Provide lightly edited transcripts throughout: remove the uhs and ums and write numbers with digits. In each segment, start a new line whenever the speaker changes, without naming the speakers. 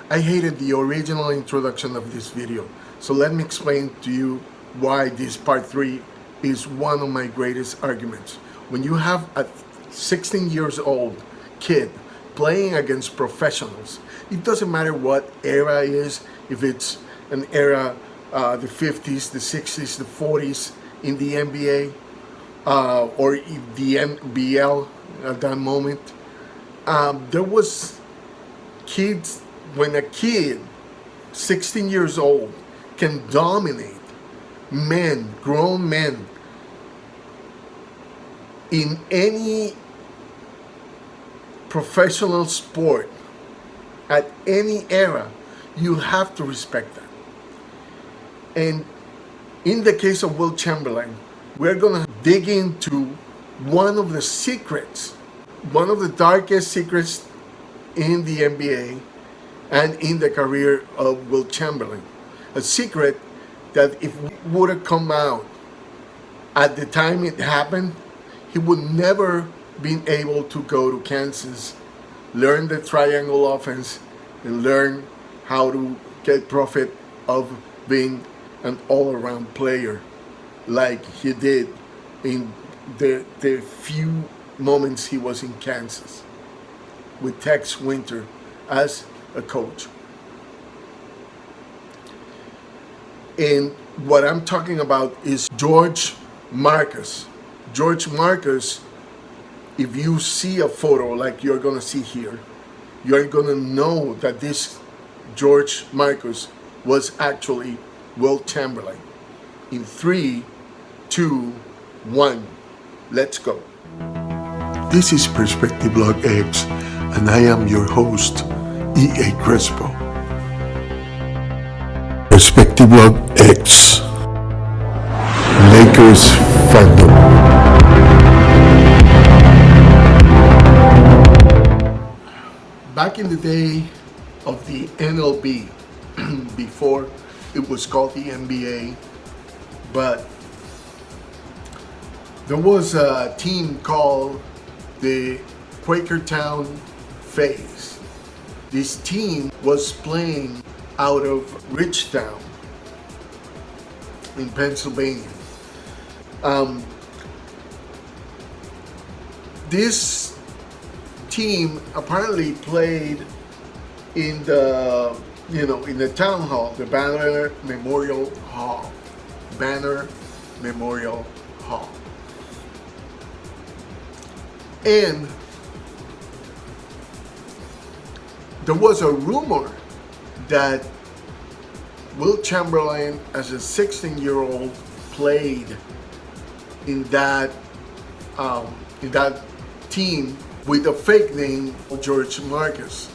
I hated the original introduction of this video, so let me explain to you why this part 3 is one of my greatest arguments. When you have a 16 years old kid playing against professionals, it doesn't matter what era it is, if it's an era, the 50s, the 60s, the 40s in the NBA, or the NBL at that moment. There was kids, when a kid 16 years old can dominate men, grown men, in any professional sport at any era, you have to respect that. And in the case of Wilt Chamberlain, we're gonna dig into one of the secrets, one of the darkest secrets in the NBA and in the career of Wilt Chamberlain. A secret that if it would have come out at the time it happened, he would never been able to go to Kansas, learn the triangle offense, and learn how to get profit of being an all-around player like he did in the few moments he was in Kansas with Tex Winter as a coach. And what I'm talking about is George Marcus. George Marcus, if you see a photo like you're gonna see here, you're gonna know that this George Marcus was actually Wilt Chamberlain. In 3, 2, 1, let's go. This is Perspective Blog X, and I am your host, E.A. Crespo. Perspective Blog X, Lakers-fandom. Back in the day of the NLB, before it was called the NBA, but there was a team called the Quakertown Phase. This team was playing out of Richtown in Pennsylvania. This team apparently played in the town hall, the Banner Memorial Hall. Banner Memorial Hall. And there was a rumor that Wilt Chamberlain, as a 16-year-old, played in that team with a fake name, George Marcus.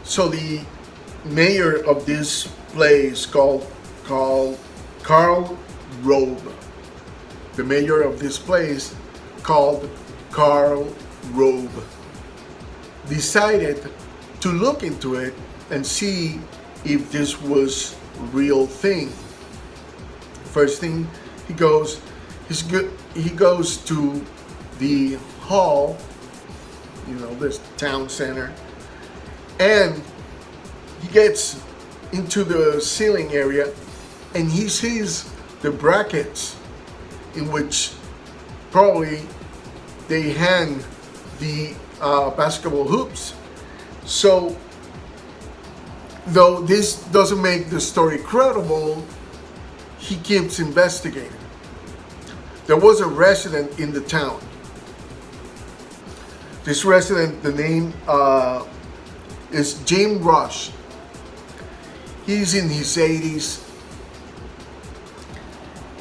So the mayor of this place called Karl Rove. The mayor of this place called Karl Rove decided to look into it and see if this was a real thing. First thing, he goes to the hall, this town center, and he gets into the ceiling area and he sees the brackets in which probably they hang the basketball hoops. So, though this doesn't make the story credible, he keeps investigating. There was a resident in the town. This resident, the name is Jim Rush. He's in his 80s.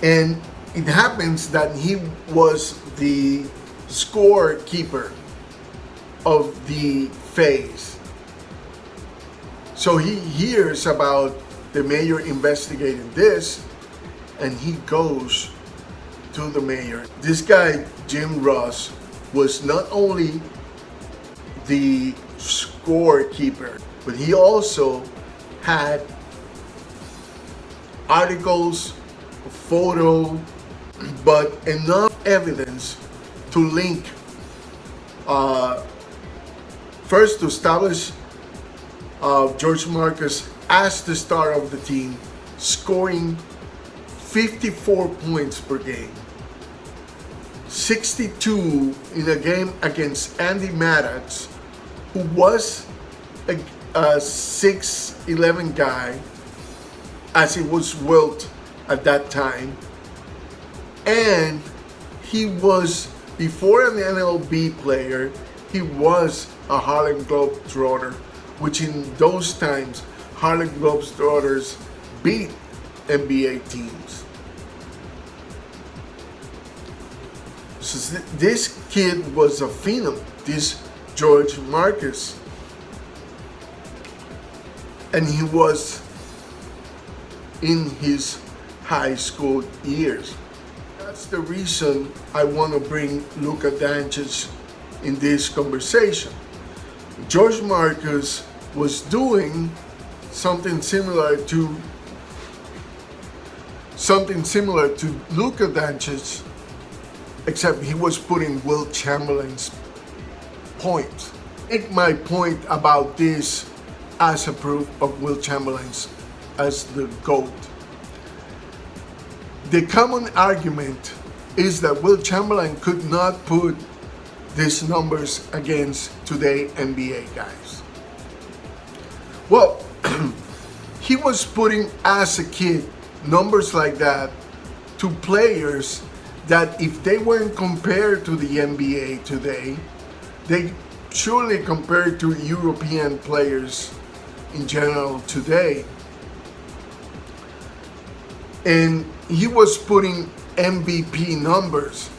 And it happens that he was the scorekeeper of the phase. So he hears about the mayor investigating this, and he goes to the mayor. This guy, Jim Rush, was not only the scorekeeper, but he also had articles, photo, but enough evidence to link, first to establish George Marcus as the star of the team, scoring 54 points per game, 62 in a game against Andy Maddox, who was a 6'11" guy, as it was Wilt at that time. And he was, before an MLB player, he was a Harlem Globetrotter, which in those times, Harlem Globetrotters beat NBA teams. So this kid was a phenom, this George Marcus. And he was in his high school years. That's the reason I want to bring Luka Doncic in this conversation. George Marcus was doing something similar to Luka Doncic, except he was putting Wilt Chamberlain's points. Make my point about this as a proof of Wilt Chamberlain's as the GOAT. The common argument is that Wilt Chamberlain could not put these numbers against today NBA guys. Well, he was putting, as a kid, numbers like that to players that if they weren't compared to the NBA today, they surely compared to European players in general today. And he was putting MVP numbers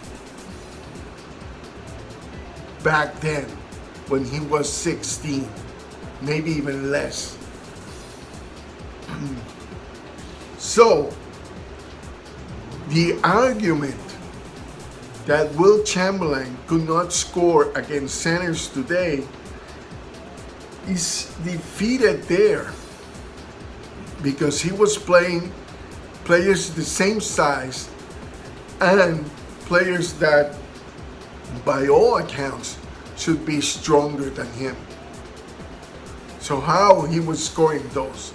back then when he was 16, maybe even less. So the argument that Wilt Chamberlain could not score against centers today is defeated there, because he was playing players the same size and players that by all accounts should be stronger than him. So how he was scoring those?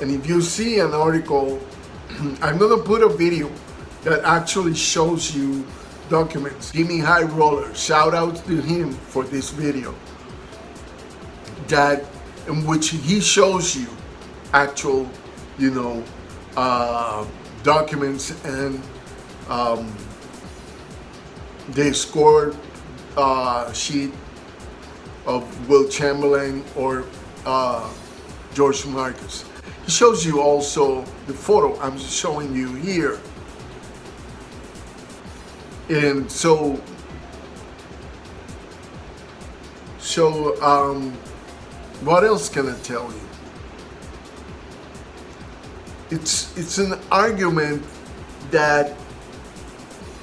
And if you see an article, I'm gonna put a video that actually shows you documents. Jimmy High Roller, shout out to him for this video, that in which he shows you actual, documents and the score sheet of Wilt Chamberlain or George Marcus. He shows you also the photo I'm showing you here. And so what else can I tell you? It's an argument that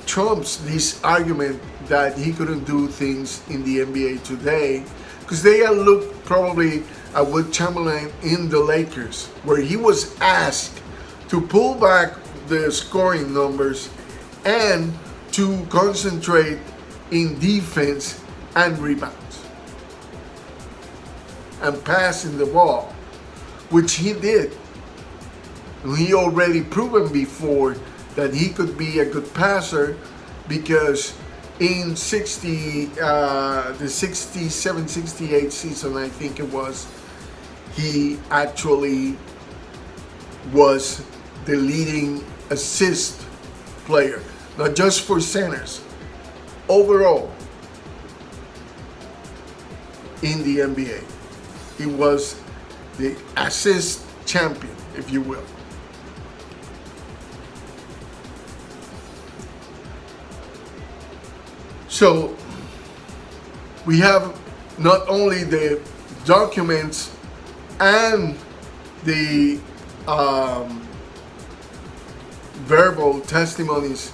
trumps this argument that he couldn't do things in the NBA today, because they looked probably at Wilt Chamberlain in the Lakers, where he was asked to pull back the scoring numbers and to concentrate in defense and rebounds and passing the ball, which he did. He already proven before that he could be a good passer, because in the 67-68 season, I think it was, he actually was the leading assist player, not just for centers, overall in the NBA. He was the assist champion, if you will. So we have not only the documents and the verbal testimonies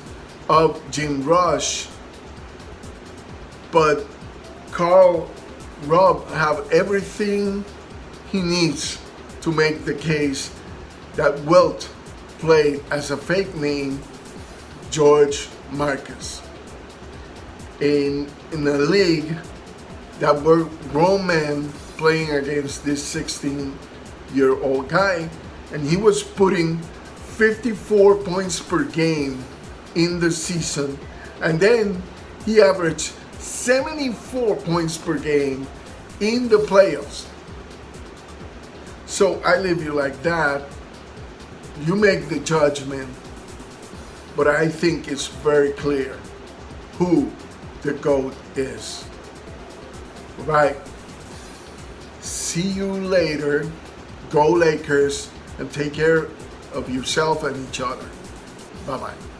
of Jim Rush, but Carl Robb have everything he needs to make the case that Wilt played as a fake name, George Marcus, in a league that were grown men playing against this 16-year-old guy, and he was putting 54 points per game in the season, and then he averaged 74 points per game in the playoffs. So I leave you like that. You make the judgment, but I think it's very clear who the GOAT is. Right. See you later. Go Lakers, and take care of yourself and each other. Bye-bye.